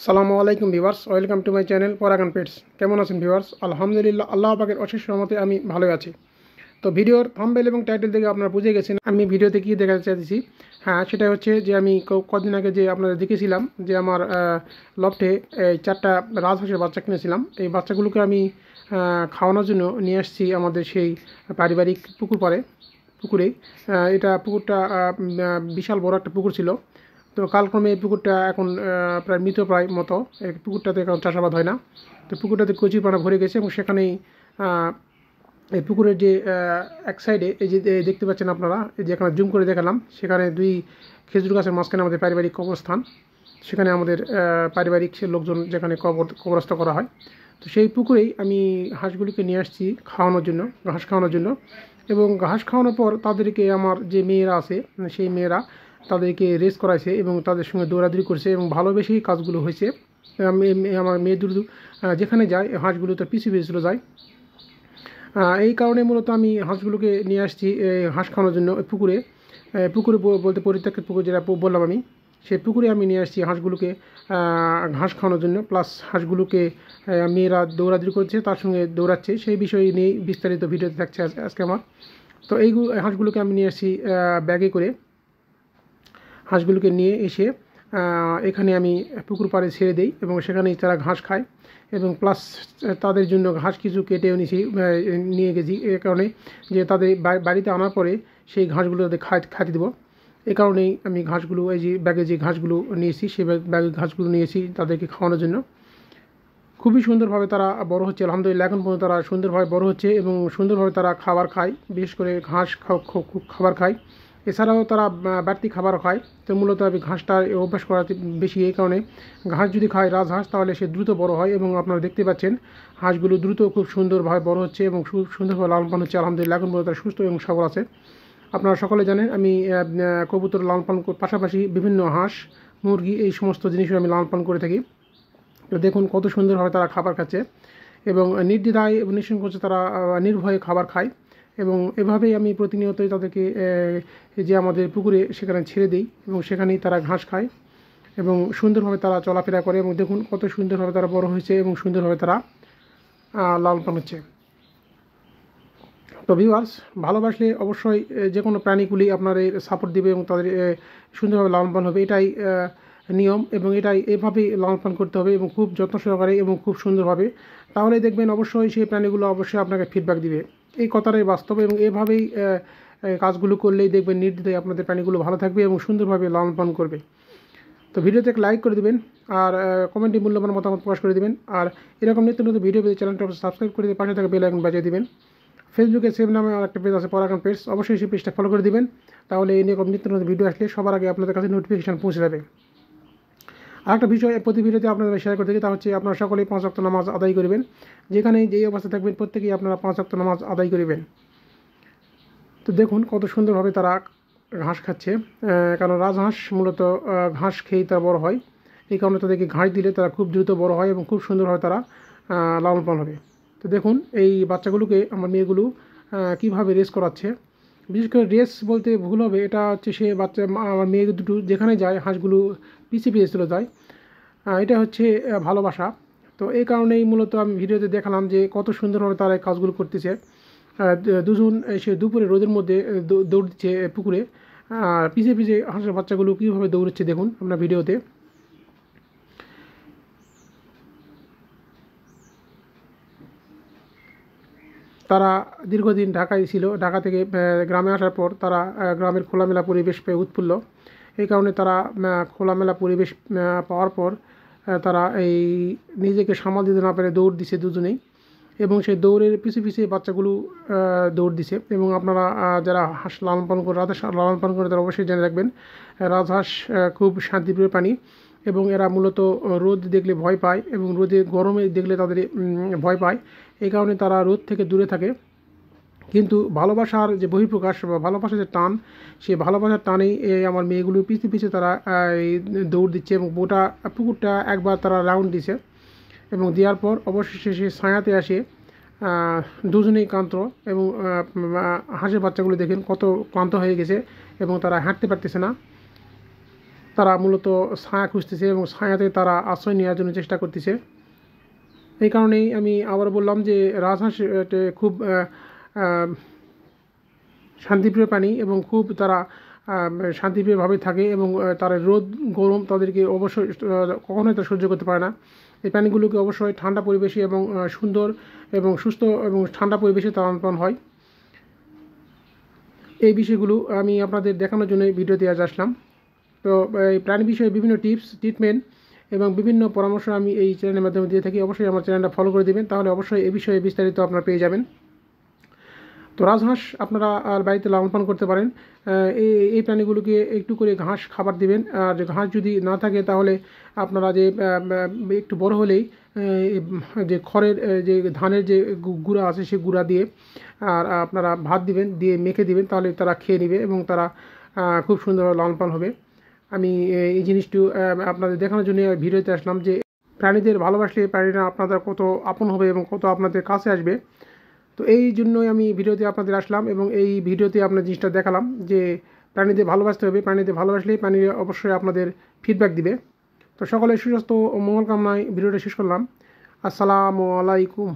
সালামু আলাইকুম viewers, welcome to my channel পরাগান পেটস। কেমন আছেন ভিউয়ার্স? আলহামদুলিল্লাহ, আল্লাহ পাকের অশেষ রহমতে আমি ভালোই আছি। তো ভিডিওর থাম্বনেল এবং টাইটেল থেকে আপনারা বুঝে গেছেন আমি ভিডিওতে কী দেখাতে চাইছি। হ্যাঁ, সেটা হচ্ছে যে আমি কদিন আগে যে আপনাদের দেখেছিলাম যে আমার লফটে এই 4টা রাজহাঁসের বাচ্চা কিনেছিলাম। এই বাচ্চাগুলোকে আমি খাওয়ানোর জন্য নিয়ে আসছি আমাদের সেই পারিবারিক পুকুরে। এটা পুকুরটা বিশাল বড় একটা পুকুর ছিল। তো কালক্রমে এই পুকুরটা এখন প্রায় মৃতপ্রায় মতো। এই পুকুরটাতে এখন চাষাবাদ হয় না। তো পুকুরটাতে কচুরিপানা ভরে গেছে এবং সেখানেই এই পুকুরের যে এক সাইডে এই যে দেখতে পাচ্ছেন আপনারা, এই যে এখানে জুম করে দেখালাম, সেখানে 2 খেজুর গাছের মাঝখানে আমাদের পারিবারিক কবরস্থান। সেখানে আমাদের পারিবারিক লোকজন যেখানে কবরস্থ করা হয়। তো সেই পুকুরেই আমি হাঁসগুলিকে নিয়ে আসছি খাওয়ানোর জন্য, ঘাস খাওয়ানোর জন্য। এবং ঘাস খাওয়ানোর পর তাদেরকে আমার যে মেয়েরা আছে সেই মেয়েরা তাদেরকে রেস করাইছে এবং তাদের সঙ্গে দৌড়াদৌড়ি করছে এবং ভালোবেসেই কাজগুলো হয়েছে। আমার মেয়ে দুটো যেখানে যায় হাঁসগুলো তো পিছু পিছু যায়। এই কারণে মূলত আমি হাঁসগুলোকে নিয়ে আসছি ঘাস খাওয়ানোর জন্য পুকুরে বলতে পরিত্যক্ত পুকুর যেটা বললাম আমি, সেই পুকুরে আমি নিয়ে আসছি হাঁসগুলোকে ঘাস খাওয়ানোর জন্য। প্লাস হাঁসগুলোকে মেয়েরা দৌড়াদৌড়ি করছে, তার সঙ্গে দৌড়াচ্ছে, সেই বিষয় নিয়ে বিস্তারিত ভিডিওতে থাকছে আজকে আমার। তো এই হাঁসগুলোকে আমি নিয়ে আসছি ব্যাগে করে। হাঁসগুলোকে নিয়ে এসে এখানে আমি পুকুর পাড়ে ছেড়ে দিই এবং সেখানেই তারা ঘাস খায়। এবং প্লাস তাদের জন্য ঘাস কিছু কেটেও নিয়ে গেছি, এ কারণে যে তাদের বাড়িতে আনার পরে সেই ঘাসগুলো তাদের খাইতে দেবো। এ কারণেই আমি ঘাসগুলো, এই যে ব্যাগে যে ঘাসগুলো নিয়েছি সেই ব্যাগে ঘাসগুলো নিয়েছি তাদেরকে খাওয়ানোর জন্য। খুবই সুন্দরভাবে তারা বড় হচ্ছে আলহামদুলিল্লাহ। এখন পর্যন্ত তারা সুন্দরভাবে বড় হচ্ছে এবং সুন্দরভাবে তারা খাবার খায়, বিশেষ করে ঘাস খাবার খায়। এছাড়াও তারা বাড়তি খাবার খায়। তো মূলত আমি ঘাসটা অভ্যাস করাতে বেশি, এই কারণে ঘাস যদি খায় রাজহাঁস তাহলে সে দ্রুত বড় হয়। এবং আপনারা দেখতে পাচ্ছেন হাঁসগুলো দ্রুত খুব সুন্দরভাবে বড় হচ্ছে এবং সুন্দরভাবে লালন পালন হচ্ছে আলহামদুলিল্লাহ। এখন পর্যন্ত তারা সুস্থ এবং সবল আছে। আপনারা সকলে জানেন আমি কবুতর লালন পালন পাশাপাশি বিভিন্ন হাঁস, মুরগি এই সমস্ত জিনিসও আমি লালন পালন করে থাকি। তো দেখুন কত সুন্দরভাবে তারা খাবার খাচ্ছে এবং নির্দ্বিধায় এবং নিঃসংকোচে তারা নির্ভয়ে খাবার খায়। এবং এভাবেই আমি প্রতিনিয়তই তাদেরকে যে আমাদের পুকুরে সেখানে ছেড়ে দিই এবং সেখানেই তারা ঘাস খায় এবং সুন্দরভাবে তারা চলাফেরা করে। এবং দেখুন কত সুন্দরভাবে তারা বড় হয়েছে এবং সুন্দরভাবে তারা লালন পালন হচ্ছে। তো ভিউয়ার্স, ভালোবাসলে অবশ্যই যে কোনো প্রাণীগুলি আপনার সাপোর্ট দিবে এবং তাদের সুন্দরভাবে লালন পালন হবে, এটাই নিয়ম। এবং এটাই এভাবেই লালন পালন করতে হবে এবং খুব যত্ন সহকারে এবং খুব সুন্দরভাবে। তাহলে দেখবেন অবশ্যই সেই প্রাণীগুলো অবশ্যই আপনাকে ফিডব্যাক দিবে। এই কথাটাই বাস্তব এবং এভাবেই কাজগুলো করলেই দেখবেন নির্দ্বিধায় আপনাদের প্রাণীগুলো ভালো থাকবে এবং সুন্দরভাবে লালন পালন করবে। তো ভিডিওতে একটা লাইক করে দেবেন আর কমেন্টে মূল্যবান মতামত প্রকাশ করে দেবেন। আর এরকম নিত্য নতুন ভিডিও পেতে চ্যানেলটা সাবস্ক্রাইব করে দিয়ে পাশে থাকা বেল আইকন বাজিয়ে দেবেন। ফেসবুকে সেভ নামে আর একটা পেজ আছে পরাগান পেটস, অবশ্যই সেই পেজটা ফলো করে দিবেন। তাহলে এই নিয়ে নিত্য নতুন ভিডিও আসলে সবার আগে আপনাদের কাছে নোটিফিকেশান পৌঁছে যাবে। আর একটা বিষয় প্রতি ভিডিওতে আপনাদের শেয়ার করতে থাকি, তা হচ্ছে আপনারা সকলেই 5 ওয়াক্ত নামাজ আদায় করবেন। যেখানে যেই অবস্থায় থাকবেন প্রত্যেকেই আপনারা 5 ওয়াক্ত নামাজ আদায় করবেন। তো দেখুন কত সুন্দরভাবে তারা ঘাস খাচ্ছে, কারণ রাজহাঁস মূলত ঘাস খেয়েই তারা বড় হয়। এই কারণে তাদেরকে ঘাস দিলে তারা খুব দ্রুত বড় হয় এবং খুব সুন্দরভাবে তারা লালন পালন হবে। তো দেখুন এই বাচ্চাগুলোকে আমার মেয়েগুলো কীভাবে রেস করাচ্ছে। বিশেষ করে রেস বলতে ভুল হবে, এটা হচ্ছে সে আমার মেয়ে দুটো যেখানে যায় হাঁসগুলো পিছিয়ে চলে যায়। এটা হচ্ছে ভালোবাসা। তো এই কারণেই মূলত আমি ভিডিওতে দেখালাম যে কত সুন্দরভাবে তারা এই কাজগুলো করতেছে। দুজন এসে দুপুরে রোদের মধ্যে দৌড় দিচ্ছে পুকুরে, পিছিয়ে হাঁসের বাচ্চাগুলো কীভাবে দৌড়চ্ছে দেখুন আপনার ভিডিওতে। তারা দীর্ঘদিন ঢাকায় ছিল, ঢাকা থেকে গ্রামে আসার পর তারা গ্রামের খোলামেলা পরিবেশ পেয়ে উৎফুল্ল। এই কারণে তারা খোলামেলা পরিবেশ পাওয়ার পর তারা এই নিজেকে সামাল দিতে না পেরে দৌড় দিছে দুজনেই। এবং সেই দৌড়ের পিছিয়ে বাচ্চাগুলো দৌড় দিছে। এবং আপনারা যারা হাঁস লালন পালন করে রাজহাঁস লালন পালন করে তারা অবশ্যই জেনে রাখবেন রাজহাঁস খুব শান্তিপ্রিয় প্রাণী এবং এরা মূলত রোদ দেখলে ভয় পায় এবং গরমে দেখলে তাদের ভয় পায়। এই কারণে তারা রোদ থেকে দূরে থাকে। কিন্তু ভালোবাসার যে বহিঃপ্রকাশ বা ভালোবাসার যে টান, সেই ভালোবাসার টানেই আমার মেয়েগুলো পিছিয়ে তারা দৌড় দিচ্ছে এবং গোটা পুকুরটা একবার তারা রাউন্ড দিছে এবং দেওয়ার পর অবশেষে সে ছায়াতে আসে দুজনেই ক্লান্ত। এবং হাঁসের বাচ্চাগুলো দেখেন কত ক্লান্ত হয়ে গেছে এবং তারা হাঁটতে পারতেছে না। তারা মূলত ছায়া খুঁজতেছে এবং ছায়াতে তারা আশ্রয় নেওয়ার জন্য চেষ্টা করতেছে। এই কারণেই আমি আবার বললাম যে রাজহাঁস খুব শান্তিপ্রিয় প্রাণী এবং খুব তারা শান্তিপ্রিয়ভাবে থাকে এবং তারা রোদ গরম তাদেরকে অবশ্যই কখনোই তারা সহ্য করতে পারে না। এই প্রাণীগুলোকে অবশ্যই ঠান্ডা পরিবেশে এবং সুন্দর এবং সুস্থ এবং ঠান্ডা পরিবেশে লালন পালন হয়। এই বিষয়গুলো আমি আপনাদের দেখানোর জন্য ভিডিওতে আজ আসলাম। তো এই প্রাণী বিষয়ে বিভিন্ন টিপস, ট্রিটমেন্ট এবং বিভিন্ন পরামর্শ আমি এই চ্যানেলের মাধ্যমে দিয়ে থাকি। অবশ্যই আমার চ্যানেলটা ফলো করে দেবেন, তাহলে অবশ্যই এই বিষয়ে বিস্তারিত আপনারা পেয়ে যাবেন। তো রাজহাঁস আপনারা আর বাড়িতে লালন পালন করতে পারেন। এই প্রাণীগুলোকে একটু করে ঘাস খাবার দিবেন, আর ঘাস যদি না থাকে তাহলে আপনারা যে একটু বড় হলেই যে খড়ের যে ধানের যে গুঁড়া আছে সেই গুঁড়া দিয়ে আর আপনারা ভাত দিবেন, দিয়ে মেখে দিবেন, তাহলে তারা খেয়ে নেবে এবং তারা খুব সুন্দরভাবে লালন পালন হবে। আমি এই জিনিসটি আপনাদের দেখানোর জন্য ভিডিওতে আসলাম যে প্রাণীদের ভালোবাসলে প্রাণীরা আপনাদের কত আপন হবে এবং কত আপনাদের কাছে আসবে। তো এই জন্যই আমি ভিডিওতে আপনাদের আসলাম এবং এই ভিডিওতে আপনার জিনিসটা দেখালাম যে প্রাণীদের ভালোবাসতে হবে, প্রাণীদের ভালোবাসলেই প্রাণীরা অবশ্যই আপনাদের ফিডব্যাক দিবে। তো সকলের সুস্বাস্থ্য ও মঙ্গল কামনায় ভিডিওটা শেষ করলাম। আসসালামু আলাইকুম।